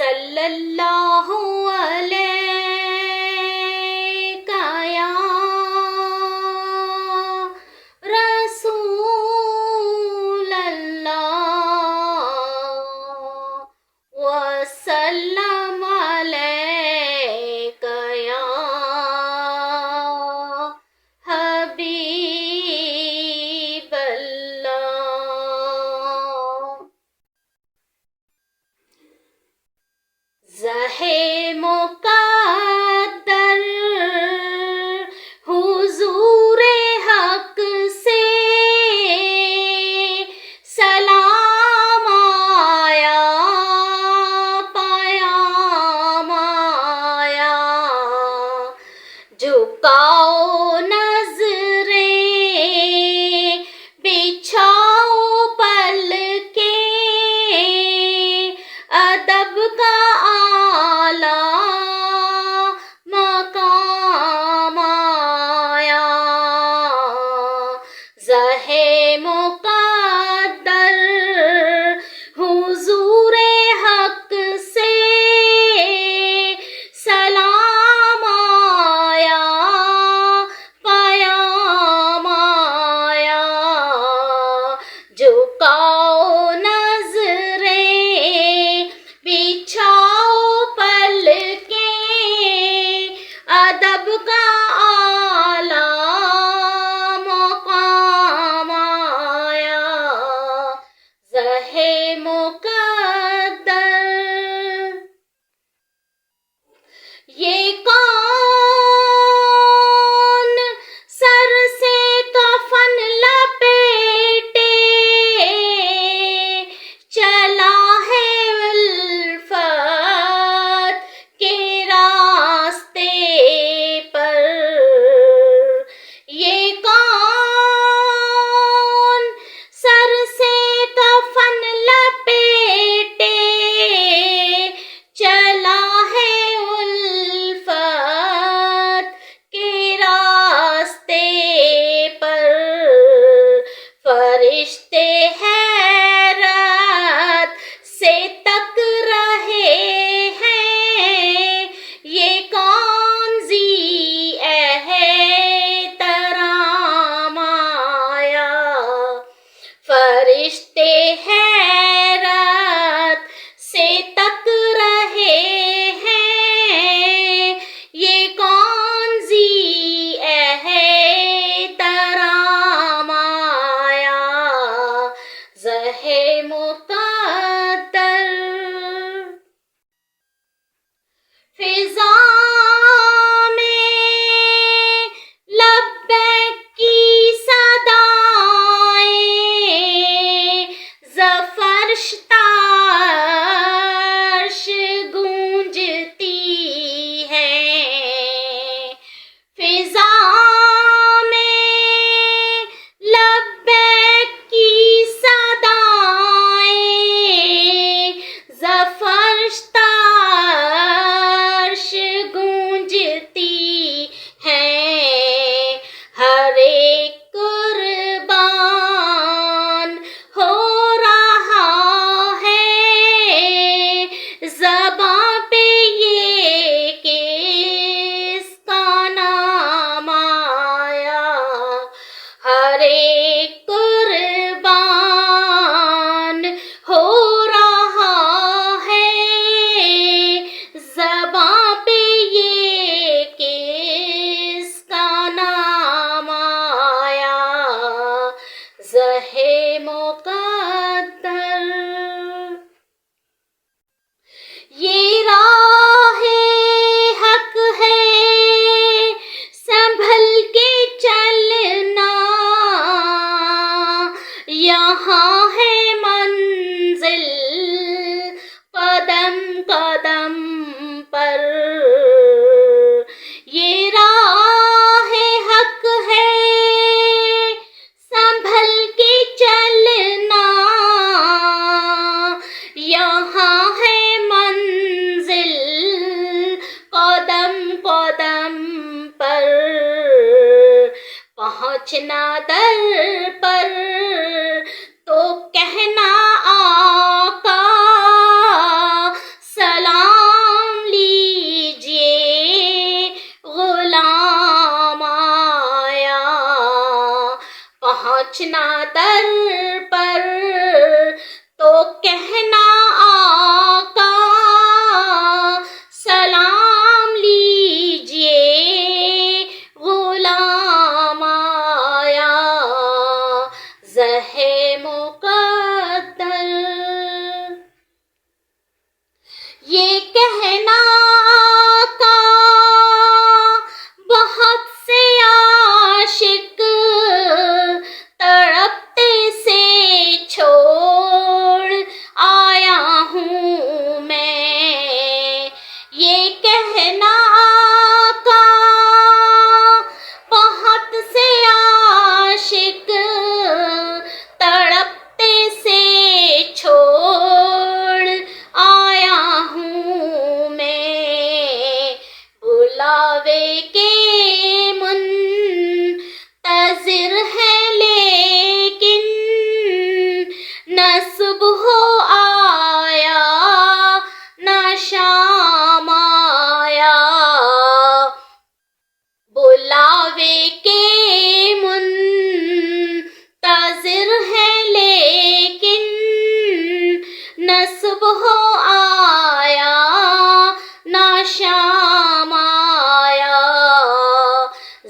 صلی اللہ علیہ یا رسول اللہ وسلم علیک یا حبیب اللہ۔ زہے مقدر حضور حق سے سلام آیا، پیام آیا، جھکاؤ نظریں بچھاؤ پلکیں، ادب کا مقام آیا۔ زہے مقدر حضور حق سے سلام آیا، پیام آیا، جھکاؤ نظریں بچھاؤ پلکیں، ادب کا اعلیٰ مقام آیا۔ زہے مقدر یہ کون سر سے کفن لپیٹے چلا ہے الفت کے راستے پر، یہ کون سر سے کفن لپیٹے چلا ہے الفت کے راستے پر، فرشتے حیرت سے تک رہے ہیں، یہ کون ذی احترام آیا۔ فرشتے حیرت سے تک رہے ہیں، یہ کون ذی احترام آیا۔ زہے مقدر فضا میں لبیک کی صدائیں، زفرش ترش گونجتی ہیں، فضا میں لبیک کی صدائیں، زفرش ترش گونجتی ہیں، ہر ایک قربان ہو رہا ہے، زباں پہ یہ کس کا نام آیا۔ ہر ایک قربان ہو رہا ہے، زباں پہ یہ کس کا نام آیا۔ زہے مقدر یہ راہ حق ہے، سنبھل کے چلنا، یہاں ہے منزل قدم قدم پر، یہ راہ حق ہے، سنبھل کے چلنا، یہاں ہے منزل قدم قدم پر، پہنچنا در پر تو کہنا آقا سلام پہنچنا در پر تو کہنا آقا سلام لیجیے غلام آیا زہ مقدر. یہ کہنا آقا بہت سے عاشق تڑپتے سے چھوڑ آیا ہوں میں. یہ کہنا آقا بہت سے عاشق تڑپتے سے چھوڑ آیا ہوں میں. بلاوے کے منتظر ہے لیکن نہ صبح آیا نہ شام آیا. بلاوے کے منتظر ہے لیکن نہ صبح آیا نہ شام آیا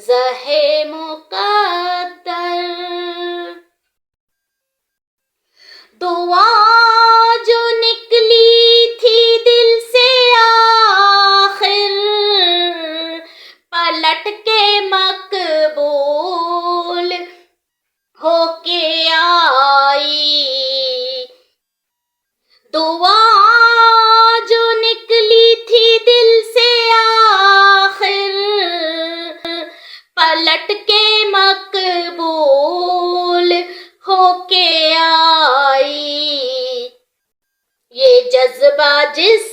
زہ مقدر. دعا جو نکلی تھی دل سے آخر پلٹ کے مقبول ہو کے آئی. دعا جو نکلی تھی دل سے آخر پلٹ کے مقبول ہو کے آئی. یہ جذبہ جس